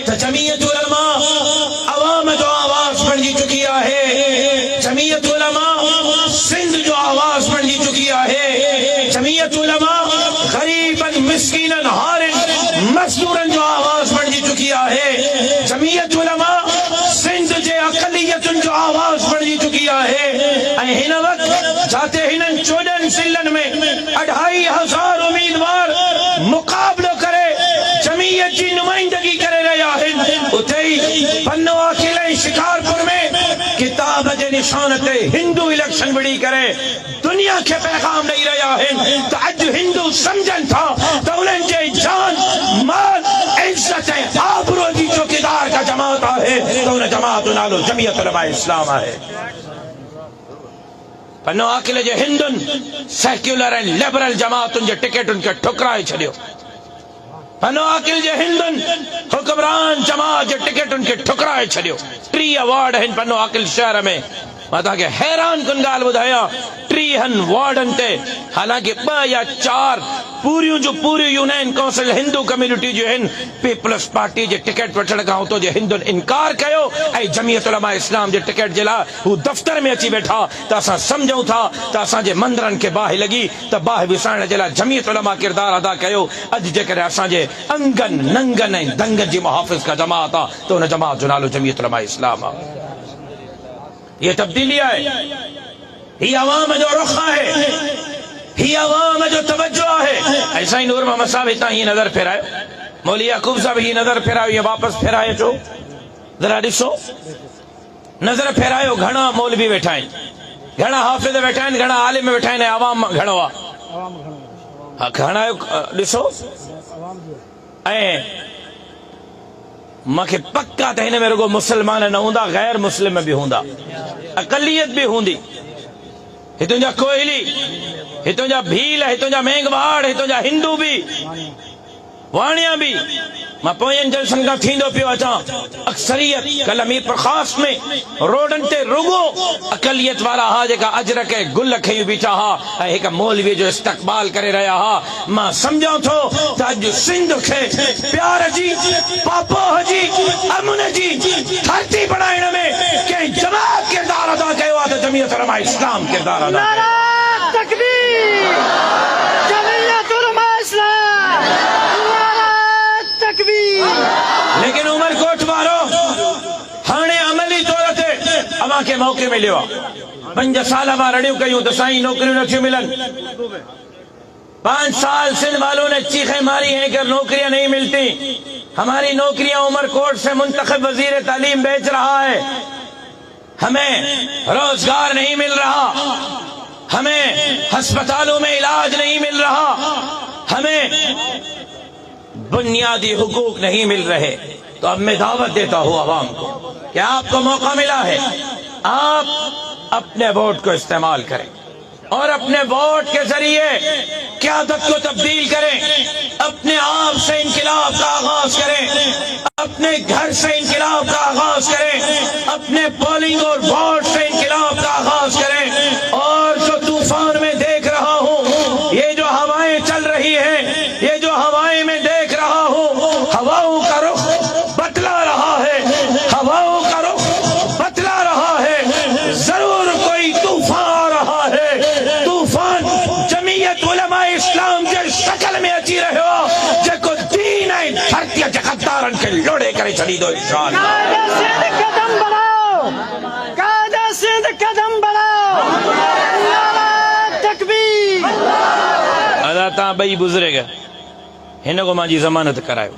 तो जमीयत उलमा अवाम जो आवाज बणजी चुकी है, जमीयत उलमा सिंध जो आवाज बणजी चुकी है, जमीयत उलमा गरीबन मिस्कीनन हारिन मजदूरन जो आवाज बणजी चुकी है, जमीयत उलमा सिंध जे अकलियतुन जो आवाज बणजी चुकी है। हिन वक्त जाते हिनन 14 जिलन में 2500 उम्मीदवार मुकाबलो करे जमीयत की नुमाइंदगी करे रहा है। उते ही पन्नो अकेले शिकारपुर में किताब जे निशान ते हिंदू इलेक्शन बड़ी करे दुनिया के पैगाम नहीं रहा है। तो अज हिंदू समझन था तो उन्हें जे जान माल इज्जत आबरू जी चौकीदार का जमात है तो उन्हें जमात नालो जमीयत उलमा इस्लाम है। पन्नो अकेले जे हिंदुन सेक्युलर एंड लिबरल जमातुन जे टिकट उनके ठुकराए छड़ियो, पनो अकिल जे हिंदुन हुक्मरान जमात जे टिकट उनके ठुकराए छड़ियो। 3 अवार्ड हैं पनो अकिल शहर में। मां तव्हांखे हैरान कुन ॻाल्हि ॿुधायां 3 वार्डन ते हालांकि 2 या 4 पूरियूं जो पूरी यूनियन काउंसिल हिंदू कम्युनिटी जो हैं पीपल्स पार्टी जे टिकट वठण खां तो जे हिंदुन इनकार कयो ऐं जमीयत उलमा इस्लाम जे टिकट जे लाइ हू दफ़्तर में अची वेठा त असां सम्झूं था त असांजे मंदरनि खे बाहि लॻी त बाहि विसाइण जे लाइ जमीयत उलमा किरदार अदा कयो। अॼु जेकॾहिं असांजे अंगन नंगन ऐं दंगन जी मुहाफ़िज़ का जमात आहे त उन जमात जो नालो जमीयत उलमा इस्लाम आहे। ये तब्दीली है, ये अवाम जो रुख है, ये अवाम जो तवज्जो है। ऐसा ही नूर मोहम्मद साहब इतना ही नजर फेरायो, मौली याकूब साहब ही नजर फेरायो, ये वापस फेराए चो जरा ॾिसो नजर फेरायो। घणा मौलवी वेठा आहिनि, घणा हाफ़िज़ वेठा आहिनि, घणा आलिम वेठा आहिनि, अवाम घणो आहे। घणा ॾिसो ऐं मूंखे पक्का त हिन में रुगो मुसलमान न हूंदा, गैर मुस्लिम भी हूंदा, अकलियत भी हूंदी। हितों जा कोयली, हितों जा भील, हितों जा मेंगवाड़, हितों जा हिंदू भी, वाणिया भी। मां पोयनि जलसन खां थींदो पियो अचां अक्सरियत कल मीरपुर ख़ास में रोडन ते रुगो अकलियत वारा हा जेका अजर के गुल खई बीठा हा ऐं हिक मौलवी जो इस्तक़बाल करे रहा हा। मां सम्झां थो त अॼु सिंध खे प्यार जी, पापोह जी, अमन जी धरती बणाइण में कंहिं जमात किरदार अदा कयो आहे त जमीयत उलमा इस्लाम किरदार अदा कयो। तकबीर, जमीयत उलमा इस्लाम, लेकिन उमरकोट वारो हाणे अमली तौर ते अवां खे मौक़े मिलियो आहे। 5 साल मां रड़ियूं कयूं त साईं नौकरियूं नथियूं मिलनि। 5 साल सिंध वालों ने चीखें मारी हैं कि नौकरियां नहीं मिलती, हमारी नौकरियां उमरकोट से मुंतखब वजीर तालीम बेच रहा है, हमें रोजगार नहीं मिल रहा, हमें अस्पतालों में इलाज नहीं मिल रहा, हमें बुनियादी हुकूक नहीं मिल रहे। तो अब मैं दावत देता हूं अवाम को कि आपको मौका मिला है, आप अपने वोट को इस्तेमाल करें और अपने वोट के जरिए क़यादत को तब्दील करें, अपने आप से इनकिलाब का आगाज करें, अपने घर से इनकिलाब का आगाज करें, अपने पोलिंग और वोट से इनकिलाब का आगाज करें। और जो तूफान में देख रहा हूं, ये जो हवाएं चल रही है, ये जो हवाएं में देख रहा हूं, हवाओं का रुख बदला रहा है, हवाओं का रुख बदला रहा है। जरूर कोई तूफान आ रहा है, तूफान जमीयत उलमा इस्लाम के शक्ल में अची रहो जेको दीन है धरती के गद्दारन के लोड़े करे छड़ी दो इंशाअल्लाह। कदम बढ़ाओ, कायदा से कदम बढ़ाओ, तकबीर। अदा ता बई गुजरेगा हिन को मांजी जमानत करायो।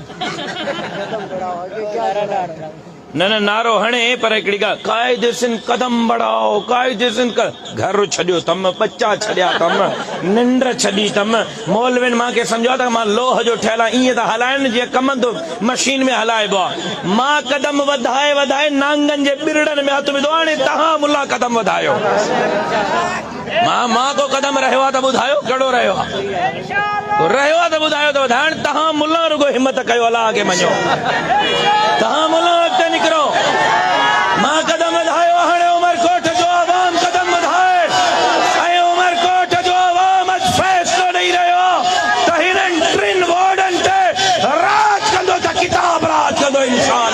न न नारो हणे पर हिकिड़ी ॻाल्हि, कायदे सिन कदम बढ़ाओ, कायदे सिन घर छॾियो तम, बच्चा छॾिया तम, निंड छॾी तम। मौलविन मां खे सम्झो त मां लोह जो ठहियल आहे, ईअं त हलाइनि जीअं कमंदो मशीन में हलाइबो आहे। मां कदम वधाए वधाए नांगनि जे बिरड़नि में हथ विधो, हाणे तव्हां मुला कदम वधायो। मां को कदम रहियो आहे त ॿुधायो कहिड़ो रहियो आहे, रहियो आहे त ॿुधायो त वधाइण। तव्हां मुला रुगो हिम्मत कयो, अलाह खे मञो, तव्हां मुला अॻिते निकिरो। मां कदम वधायो, हाणे उमरकोट जो आवाम कदम वधाए ऐं उमरकोट जो आवाम अॼु फ़ैसिलो ॾेई रहियो त हिननि 3 वार्डनि ते राज कंदो त किताब राज कंदो इंशाअल्लाह।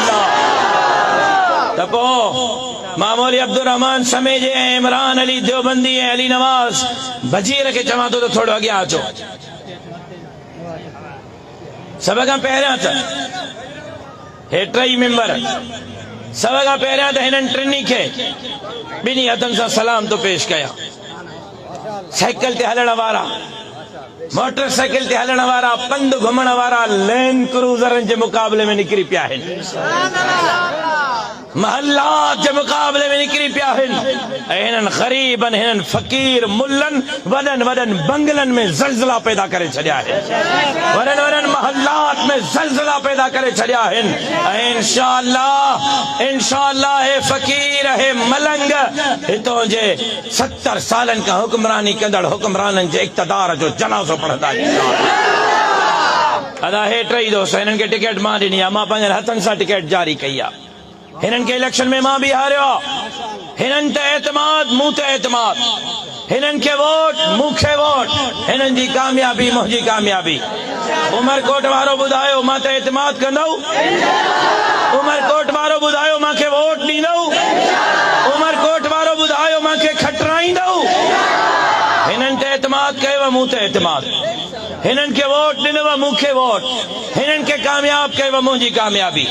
मौली अब्दुल रहमान समेजे ऐं इमरान अली देवबंदी ऐं अली नवाज बजीर खे चवां थो त थोरो अॻियां अचो। सभ खां पहिरियां त हे टई मेंबर, सभ खां पहिरियां त हिननि टिनी खे ॿिन्ही हथनि सां सलाम थो पेश कयां। साइकिल ते हलण वारा, मोटरसाइकिल ते हलण वारा, पंधु घुमण वारा लैंड क्रूज़रनि जे मुक़ाबले में निकिरी पिया आहिनि, महल्लात जे मुक़ाबले में निकिरी पिया आहिनि। ऐं हिननि ग़रीबनि, हिननि फ़क़ीर मुल्लनि वॾनि वॾनि बंगलनि में ज़लज़ला पैदा करे छॾिया आहिनि, वॾनि वॾनि महल्लात में ज़लज़ला पैदा करे छॾिया आहिनि। ऐं इंशाअल्लाह हे फ़क़ीर, हे मलंग हितों जे 70 सालनि खां हुक्मरानी कंदड़ हुक्मराननि जे इक़्तिदार जो जनाज़ो पढ़ंदा। अदा हे टई दोस्त, हिननि खे टिकट मां ॾिनी आहे, मां पंहिंजनि हथनि सां टिकट जारी कई आहे। हिननि खे इलेक्शन में मां बि हारियो, हिननि ते एतमाद, मूं ते एतमाद, हिननि खे वोट, मूंखे वोट, हिननि जी कामयाबी मुंहिंजी कामयाबी। उमरकोट वारो ॿुधायो मां ते एतमाद कंदव, उमरकोट वारो ॿुधायो मूंखे वोट ॾींदव, उमरकोट वारो ॿुधायो मूंखे खटराईंदव। हिननि ते एतमाद कयव, मूं ते एतमाद, हिननि खे वोट ॾिनव, मूंखे वोट, हिननि खे कामयाब कयव, मुंहिंजी कामयाबी।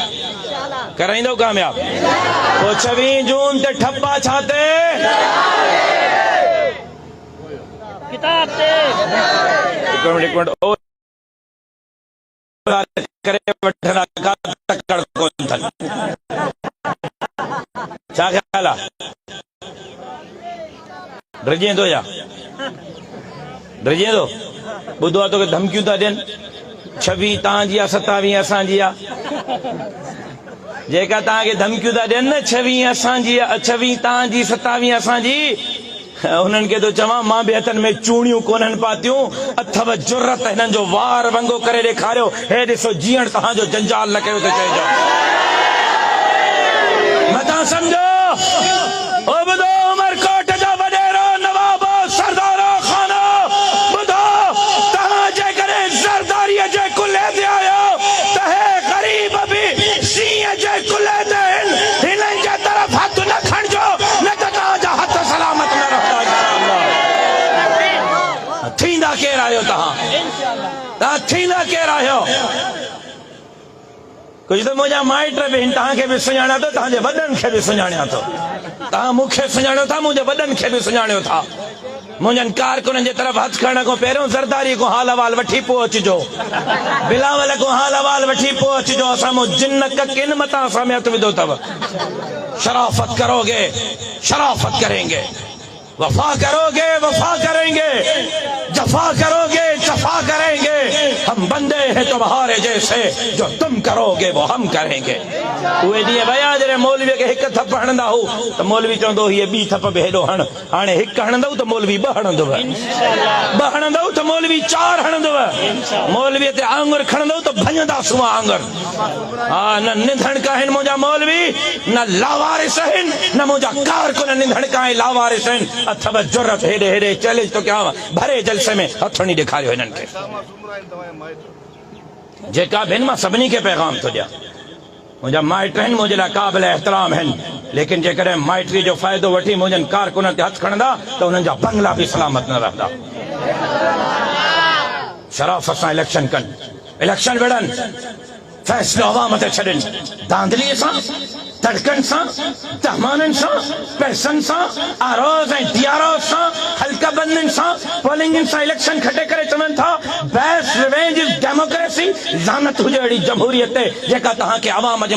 कराईंदव कामयाब? पोइ 26 जून ते ठप्पा छाते किताब ते एक मिनट ओ करे वठना का तकड़ कोन थन। छा ख्याल आहे? डरिजे थो या डरिजे थो? ॿुधो आहे तोखे धमकियूं था ॾियनि, 26 तव्हांजी आहे, 27 असांजी आहे। जेका तव्हांखे धमकियूं था ॾियनि न, 26 असांजी, 26 तव्हांजी, 27 असांजी, उन्हनि खे थो चवां मां बि हथनि में चूड़ियूं कोन्हनि पातियूं, अथव जुरत हिननि जो वार वंगो करे ॾेखारियो, हे ॾिसो जीअण तव्हांजो जंजाल न कयो त चइजो मथां सम्झो। ओ ॿुधो, उमरकोट जा वॾेरो, नवाब, सरदारो, खानो, ॿुधो, तव्हां जेकॾहिं ज़रदारीअ जे कुल्हे ते आहियो त हे ग़रीब बि सीअ जे कुल्हे ते आहिनि, हिननि जे तरफ़ हथ न खणिजो, न त तव्हांजा हथ सलामत न रहंदा। थींदा केरु आहियो तव्हां थींदा केरु आहियो? कुझु त मुंहिंजा माइट बि आहिनि, तव्हांखे बि सुञाणा थो, तव्हांजे वॾनि खे बि सुञाणिया थो, तव्हां मूंखे सुञाणियो था, मुंहिंजे वॾनि खे बि सुञाणियो था। मुंहिंजनि कारकुननि जे तरफ़ हथ खणण खां पहिरियों ज़रदारी को हाल अहवाल वठी पोइ अचिजो, बिलावल को हाल अहवाल वठी पोइ अचिजो। असां मूं जिन किन मतां असां में हथ विधो अथव। शराफत करोगे, शराफत करेंगे, वफा करोगे, वफा करेंगे, जफा करोगे, जफा करेंगे। हम बंदे हैं तुम्हारे जैसे, जो तुम करोगे वो हम करेंगे। उहे ॾींहं विया जॾहिं मौलवीअ खे हिकु थप हणंदा हो त मौलवी चवंदो हीअ ॿी थप बि हेॾो हण, हाणे हिकु हणंदव त मौलवी 2 हणंदव, 2 हणंदव त मौलवी 4 हणंदव, मौलवीअ ते आंगुर खणंदव त भञंदा सुआ आंगुर। हा, न निंधणका आहिनि मुंहिंजा मौलवी, न लावारिस आहिनि, न मुंहिंजा कारकुन निंधणका ऐं लावारिस आहिनि। अथव जुरत, हेॾे हेॾे चैलेंज थो कयां, भरे जलसे में हथणी ॾेखारियो हिननि खे। जेका बि आहिनि, मां सभिनी खे पैगाम थो ॾियां, मुंहिंजा माइट आहिनि, मुंहिंजे लाइ क़ाबिल एहतराम आहिनि, लेकिन जेकॾहिं माइटरी जो फ़ाइदो वठी मुंहिंजनि कारकुननि ते हथ खणंदा त उन्हनि जा बंगला बि सलामत न रहंदा। शराफ़त सां इलेक्शन कनि, इलेक्शन विढ़नि, फ़ैसिलो अवाम ते छॾनि, धांधलीअ सां, तड़कनि सां, तहमाननि सां, पैसनि सां, आरोज़ ऐं डियारोज़ सां, हल्का बंदियुनि सां, पोलिंगनि सां इलेक्शन खटे करे चवनि था बैस रिवेंज इज डेमोक्रेसी। लानत हुजे अहिड़ी जमहूरियत ते जेका तव्हांखे अवाम जे